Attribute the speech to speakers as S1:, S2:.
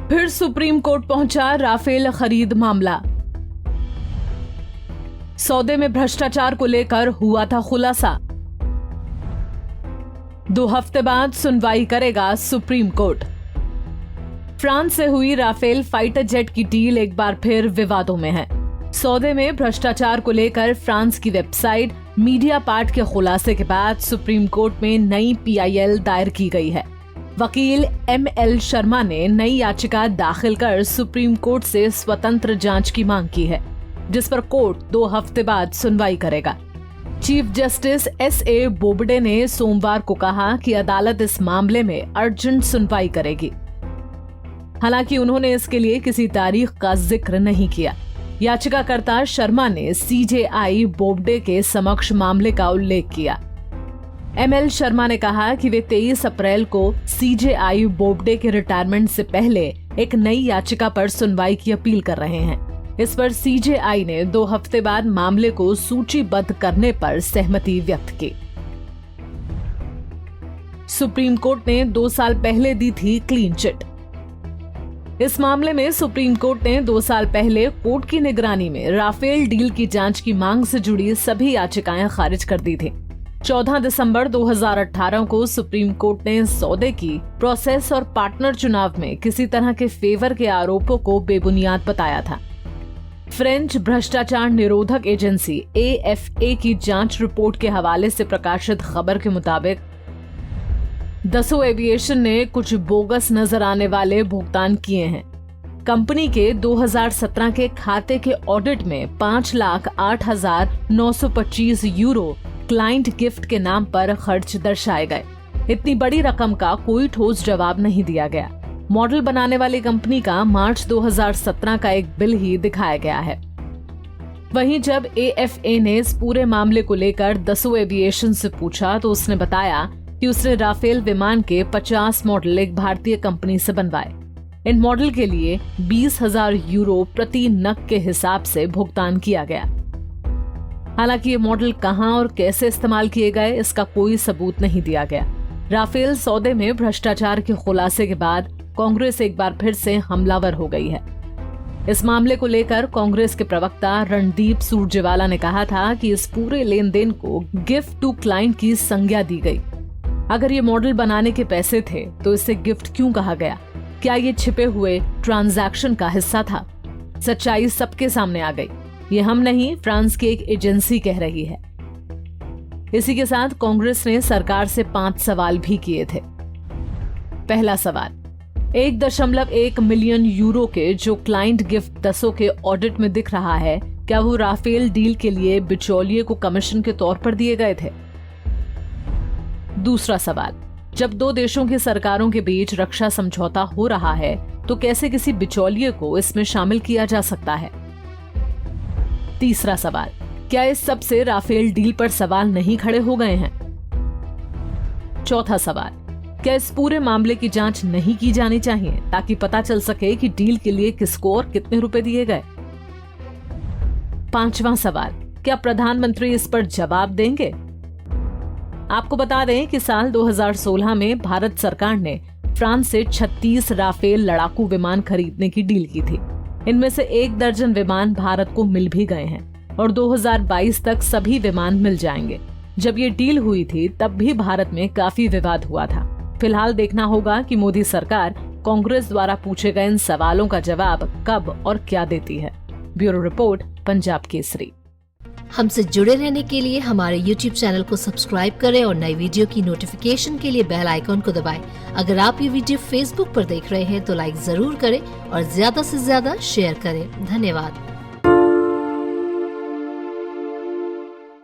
S1: फिर supreme court पहुंचा Rafale खरीद मामला। सौदे में भ्रष्टाचार को लेकर हुआ था खुलासा। 2 हफ्ते बाद सुनवाई करेगा सुप्रीम कोर्ट। फ्रांस से हुई राफेल फाइटर जेट की डील एक बार फिर विवादों में है। सौदे में भ्रष्टाचार को लेकर फ्रांस की वेबसाइट मीडियापार्ट के खुलासे के बाद सुप्रीम कोर्ट में नई PIL दायर की गई है। वकील ML शर्मा ने नई याचिका दाखिल कर सुप्रीम कोर्ट से स्वतंत्र जांच की मांग की है, जिस पर कोर्ट 2 हफ्ते बाद सुनवाई करेगा। चीफ जस्टिस SA बोबडे ने सोमवार को कहा कि अदालत इस मामले में अर्जेंट सुनवाई करेगी। हालांकि उन्होंने इसके लिए किसी तारीख का जिक्र नहीं किया। याचिकाकर्ता शर्मा ने CJI बोबडे के समक्ष मामले का उल्लेख किया। ML शर्मा ने कहा कि वे 23 अप्रैल को CJI बोबडे के रिटायरमेंट से पहले एक नई याचिका पर सुनवाई की अपील कर रहे हैं। इस पर CJI ने 2 हफ्ते बाद मामले को सूचीबद्ध करने पर सहमति व्यक्त की। सुप्रीम कोर्ट ने 2 साल पहले दी थी क्लीन चिट। इस मामले में सुप्रीम कोर्ट ने 2 साल पहले कोर्ट की निगरानी में राफेल डील की जांच की मांग से जुड़ी सभी याचिकाएं खारिज कर दी थी। 14 दिसंबर 2018 को सुप्रीम कोर्ट ने सौदे की प्रोसेस और पार्टनर चुनाव में किसी तरह के फेवर के आरोपों को बेबुनियाद बताया था। फ्रेंच भ्रष्टाचार निरोधक एजेंसी AFA की जांच रिपोर्ट के हवाले से प्रकाशित खबर के मुताबिक दसो एविएशन ने कुछ बोगस नजर आने वाले भुगतान किए हैं। कंपनी के 2017 के खाते के ऑडिट में 5,08,925 यूरो क्लाइंट गिफ्ट के नाम पर खर्च दर्शाए गए। इतनी बड़ी रकम का कोई ठोस जवाब नहीं दिया गया। मॉडल बनाने वाली कंपनी का मार्च 2017 का एक बिल ही दिखाया गया है। वहीं जब AFA ने इस पूरे मामले को लेकर दसो एविएशन से पूछा तो उसने बताया कि उसने राफेल विमान के 50 मॉडल एक भारतीय कंपनी से बनवाए। इन मॉडल के लिए 20,000 यूरो प्रति नग के हिसाब से भुगतान किया गया। हालांकि ये मॉडल कहां और कैसे इस्तेमाल किए गए, इसका कोई सबूत नहीं दिया गया। राफेल सौदे में भ्रष्टाचार के खुलासे के बाद कांग्रेस एक बार फिर से हमलावर हो गई है। इस मामले को लेकर कांग्रेस के प्रवक्ता रणदीप सुरजेवाला ने कहा था कि इस पूरे लेन देन को गिफ्ट टू क्लाइंट की संज्ञा दी गई। अगर ये मॉडल बनाने के पैसे थे तो इसे गिफ्ट क्यों कहा गया? क्या ये छिपे हुए ट्रांजैक्शन का हिस्सा था? सच्चाई सबके सामने आ गई। ये हम नहीं, फ्रांस की एक एजेंसी कह रही है। इसी के साथ कांग्रेस ने सरकार से 5 सवाल भी किए थे। पहला सवाल, 1.1 मिलियन यूरो के जो क्लाइंट गिफ्ट दसो के ऑडिट में दिख रहा है, क्या वो राफेल डील के लिए बिचौलिए को कमीशन के तौर पर दिए गए थे? दूसरा सवाल, जब 2 देशों की सरकारों के बीच रक्षा समझौता हो रहा है तो कैसे किसी बिचौलिए को इसमें शामिल किया जा सकता है? तीसरा सवाल, क्या इस सब से राफेल डील पर सवाल नहीं खड़े हो गए हैं? चौथा सवाल, क्या इस पूरे मामले की जांच नहीं की जानी चाहिए ताकि पता चल सके कि डील के लिए किसको और कितने रुपए दिए गए? पांचवा सवाल, क्या प्रधानमंत्री इस पर जवाब देंगे? आपको बता दें कि साल 2016 में भारत सरकार ने फ्रांस से 36 राफेल लड़ाकू विमान खरीदने की डील की थी। इनमें से 1 दर्जन विमान भारत को मिल भी गए हैं और 2022 तक सभी विमान मिल जाएंगे। जब ये डील हुई थी तब भी भारत में काफी विवाद हुआ था। फिलहाल देखना होगा कि मोदी सरकार कांग्रेस द्वारा पूछे गए इन सवालों का जवाब कब और क्या देती है। Bureau report, Punjab Kesari.
S2: हमसे जुड़े रहने के लिए हमारे YouTube चैनल को सब्सक्राइब करें और नई वीडियो की नोटिफिकेशन के लिए बेल आइकॉन को दबाएं। अगर आप ये वीडियो Facebook पर देख रहे हैं तो लाइक जरूर करें और ज्यादा से ज्यादा शेयर करें। धन्यवाद।